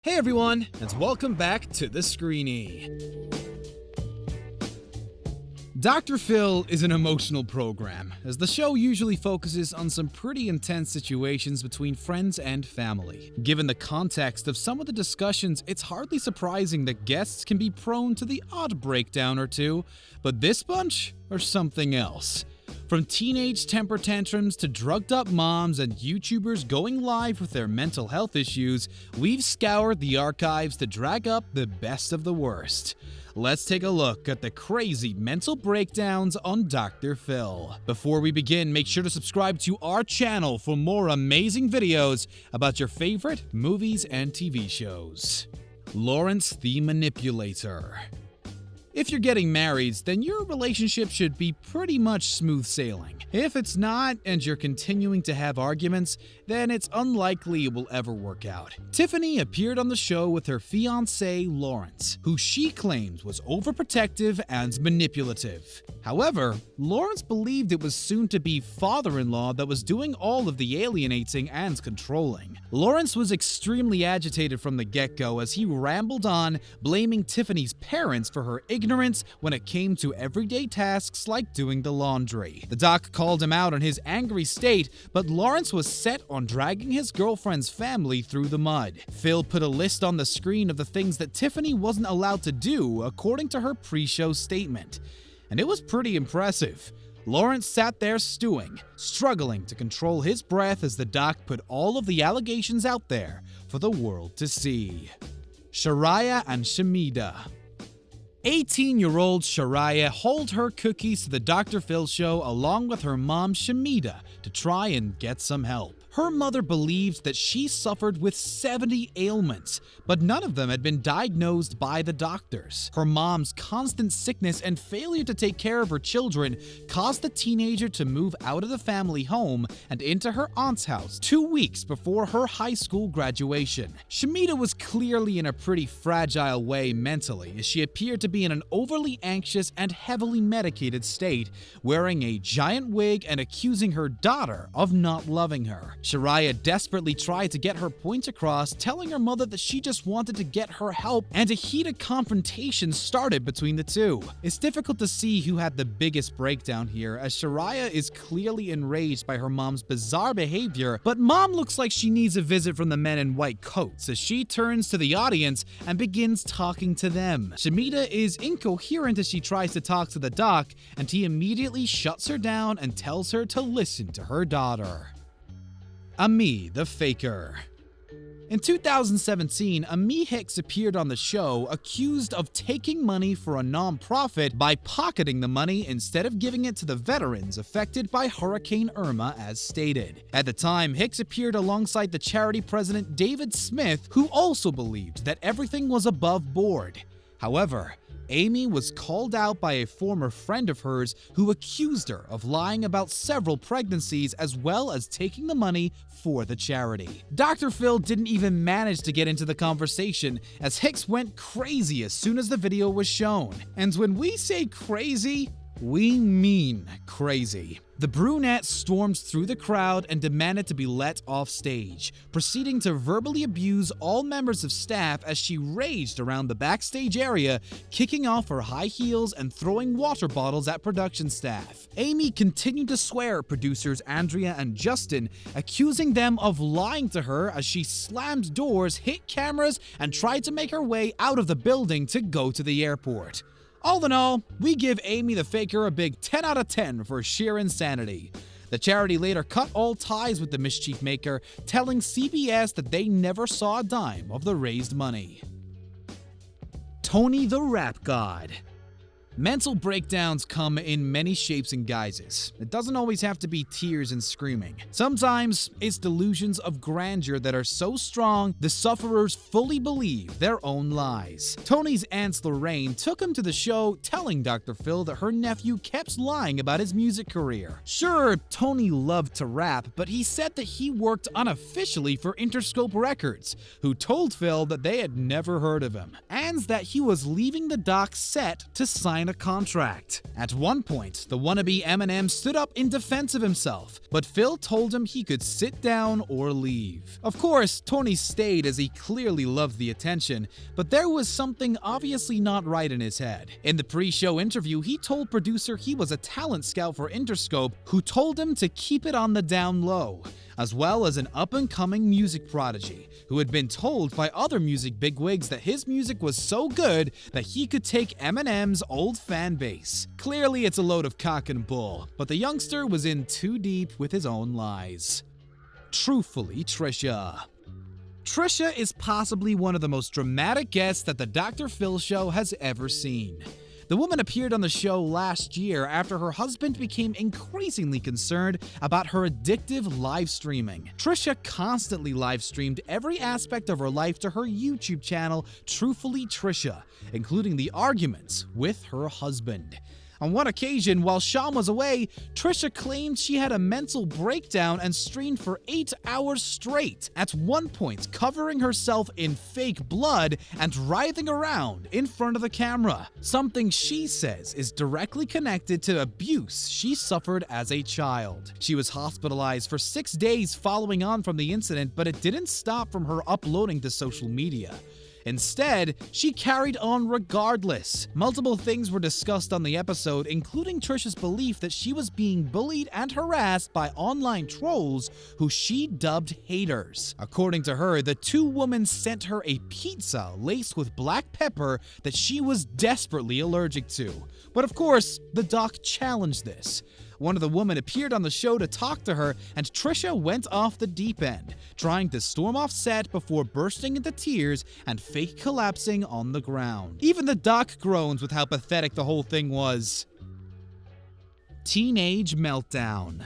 Hey everyone, and welcome back to The Screeny. Dr. Phil is an emotional program, as the show usually focuses on some pretty intense situations between friends and family. Given the context of some of the discussions, it's hardly surprising that guests can be prone to the odd breakdown or two, but this bunch are something else. From teenage temper tantrums to drugged up moms and YouTubers going live with their mental health issues, we've scoured the archives to drag up the best of the worst. Let's take a look at the crazy mental breakdowns on Dr. Phil. Before we begin, make sure to subscribe to our channel for more amazing videos about your favorite movies and TV shows. Lawrence the Manipulator. If you're getting married, then your relationship should be pretty much smooth sailing. If it's not, and you're continuing to have arguments, then it's unlikely it will ever work out. Tiffany appeared on the show with her fiancé, Lawrence, who she claimed was overprotective and manipulative. However, Lawrence believed it was soon-to-be father-in-law that was doing all of the alienating and controlling. Lawrence was extremely agitated from the get-go as he rambled on, blaming Tiffany's parents for her ignorance when it came to everyday tasks like doing the laundry. The doc called him out on his angry state, but Lawrence was set on dragging his girlfriend's family through the mud. Phil put a list on the screen of the things that Tiffany wasn't allowed to do according to her pre-show statement, and it was pretty impressive. Lawrence sat there stewing, struggling to control his breath as the doc put all of the allegations out there for the world to see. Shariah and Shamida. 18-year-old Shariah hauled her cookies to the Dr. Phil show along with her mom Shamida to try and get some help. Her mother believed that she suffered with 70 ailments, but none of them had been diagnosed by the doctors. Her mom's constant sickness and failure to take care of her children caused the teenager to move out of the family home and into her aunt's house 2 weeks before her high school graduation. Shamida was clearly in a pretty fragile way mentally, as she appeared to be in an overly anxious and heavily medicated state, wearing a giant wig and accusing her daughter of not loving her. Shariah desperately tried to get her point across, telling her mother that she just wanted to get her help, and a heated confrontation started between the two. It's difficult to see who had the biggest breakdown here, as Shariah is clearly enraged by her mom's bizarre behavior, but mom looks like she needs a visit from the men in white coats as she turns to the audience and begins talking to them. Shamida is incoherent as she tries to talk to the doc, and he immediately shuts her down and tells her to listen to her daughter. Ami the Fakir. In 2017, Ami Hicks appeared on the show accused of taking money for a non-profit by pocketing the money instead of giving it to the veterans affected by Hurricane Irma as stated. At the time, Hicks appeared alongside the charity president David Smith, who also believed that everything was above board. However, Amy was called out by a former friend of hers who accused her of lying about several pregnancies as well as taking the money for the charity. Dr. Phil didn't even manage to get into the conversation as Hicks went crazy as soon as the video was shown. And when we say crazy, we mean crazy. The brunette stormed through the crowd and demanded to be let off stage, proceeding to verbally abuse all members of staff as she raged around the backstage area, kicking off her high heels and throwing water bottles at production staff. Amy continued to swear at producers Andrea and Justin, accusing them of lying to her as she slammed doors, hit cameras, and tried to make her way out of the building to go to the airport. All in all, we give Amy the Fakir a big 10 out of 10 for sheer insanity. The charity later cut all ties with the mischief maker, telling CBS that they never saw a dime of the raised money. Tony the rapgod. Mental breakdowns come in many shapes and guises. It doesn't always have to be tears and screaming. Sometimes it's delusions of grandeur that are so strong the sufferers fully believe their own lies. Tony's aunt Lorraine took him to the show, telling Dr. Phil that her nephew kept lying about his music career. Sure, Tony loved to rap, but he said that he worked unofficially for Interscope Records, who told Phil that they had never heard of him. And demands that he was leaving the dock set to sign a contract. At one point, the wannabe Eminem stood up in defense of himself, but Phil told him he could sit down or leave. Of course, Tony stayed as he clearly loved the attention, but there was something obviously not right in his head. In the pre-show interview, he told producer he was a talent scout for Interscope who told him to keep it on the down low, as well as an up-and-coming music prodigy who had been told by other music bigwigs that his music was so good that he could take Eminem's old fan base. Clearly, it's a load of cock and bull, but the youngster was in too deep with his own lies. Truthfully, Trisha. Trisha is possibly one of the most dramatic guests that the Dr. Phil show has ever seen. The woman appeared on the show last year after her husband became increasingly concerned about her addictive live streaming. Trisha constantly live streamed every aspect of her life to her YouTube channel, Truthfully Trisha, including the arguments with her husband. On one occasion, while Sean was away, Trisha claimed she had a mental breakdown and streamed for 8 hours straight, at one point covering herself in fake blood and writhing around in front of the camera, something she says is directly connected to abuse she suffered as a child. She was hospitalized for 6 days following on from the incident, but it didn't stop from her uploading to social media. Instead, she carried on regardless. Multiple things were discussed on the episode, including Trisha's belief that she was being bullied and harassed by online trolls who she dubbed haters. According to her, the two women sent her a pizza laced with black pepper that she was desperately allergic to. But of course, the doc challenged this. One of the women appeared on the show to talk to her, and Trisha went off the deep end, trying to storm off set before bursting into tears and fake collapsing on the ground. Even the doc groans with how pathetic the whole thing was. Teenage meltdown.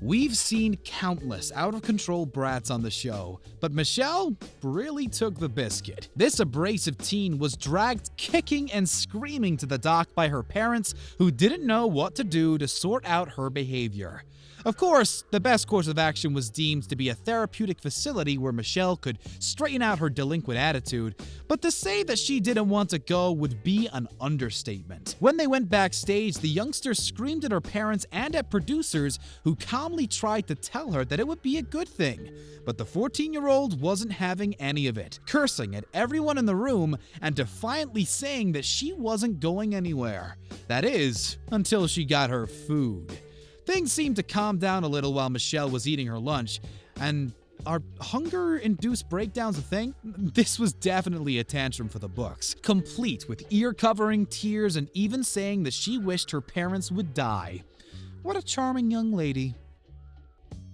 We've seen countless out-of-control brats on the show, but Michelle really took the biscuit. This abrasive teen was dragged kicking and screaming to the dock by her parents, who didn't know what to do to sort out her behavior. Of course, the best course of action was deemed to be a therapeutic facility where Michelle could straighten out her delinquent attitude, but to say that she didn't want to go would be an understatement. When they went backstage, the youngster screamed at her parents and at producers, who calmly tried to tell her that it would be a good thing. But the 14-year-old wasn't having any of it, cursing at everyone in the room and defiantly saying that she wasn't going anywhere. That is, until she got her food. Things seemed to calm down a little while Michelle was eating her lunch, and are hunger-induced breakdowns a thing? This was definitely a tantrum for the books, complete with ear-covering, tears, and even saying that she wished her parents would die. What a charming young lady.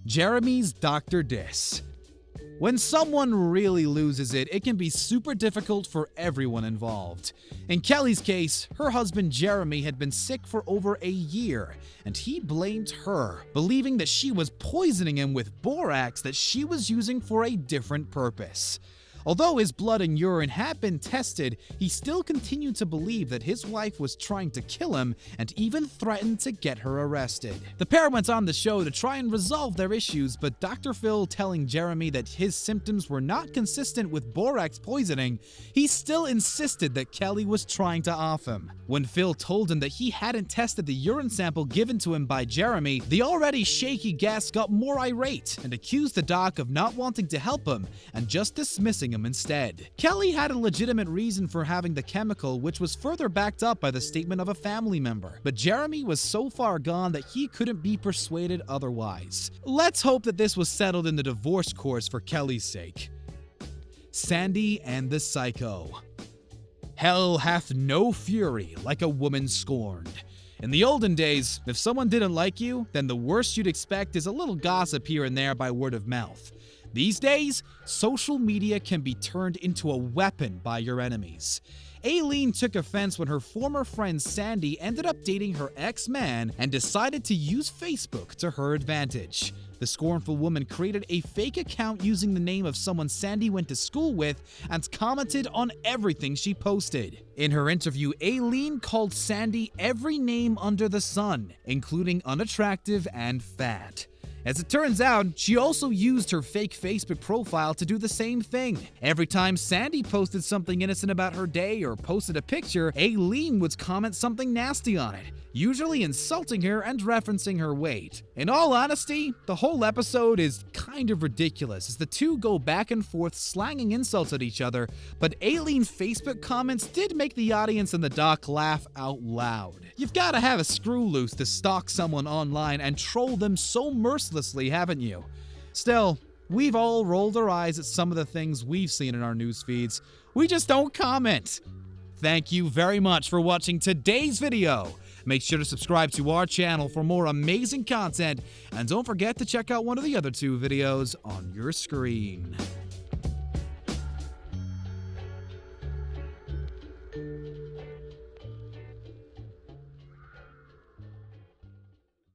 Jeremy's Dr. Dis. When someone really loses it, it can be super difficult for everyone involved. In Kelly's case, her husband Jeremy had been sick for over a year, and he blamed her, believing that she was poisoning him with borax that she was using for a different purpose. Although his blood and urine had been tested, he still continued to believe that his wife was trying to kill him and even threatened to get her arrested. The pair went on the show to try and resolve their issues, but Dr. Phil telling Jeremy that his symptoms were not consistent with borax poisoning, he still insisted that Kelly was trying to off him. When Phil told him that he hadn't tested the urine sample given to him by Jeremy, the already shaky guest got more irate and accused the doc of not wanting to help him and just dismissing him instead. Kelly had a legitimate reason for having the chemical, which was further backed up by the statement of a family member, but Jeremy was so far gone that he couldn't be persuaded otherwise. Let's hope that this was settled in the divorce course for Kelly's sake. Sandy and the Psycho. Hell hath no fury like a woman scorned. In the olden days, if someone didn't like you, then the worst you'd expect is a little gossip here and there by word of mouth. These days, social media can be turned into a weapon by your enemies. Aileen took offense when her former friend Sandy ended up dating her ex-man and decided to use Facebook to her advantage. The scornful woman created a fake account using the name of someone Sandy went to school with and commented on everything she posted. In her interview, Aileen called Sandy every name under the sun, including unattractive and fat. As it turns out, she also used her fake Facebook profile to do the same thing. Every time Sandy posted something innocent about her day or posted a picture, Aileen would comment something nasty on it, usually insulting her and referencing her weight. In all honesty, the whole episode is kind of ridiculous as the two go back and forth slanging insults at each other, but Aileen's Facebook comments did make the audience and the doc laugh out loud. You've got to have a screw loose to stalk someone online and troll them so mercilessly, haven't you? Still, we've all rolled our eyes at some of the things we've seen in our news feeds. We just don't comment. Thank you very much for watching today's video. Make sure to subscribe to our channel for more amazing content, and don't forget to check out one of the other two videos on your screen.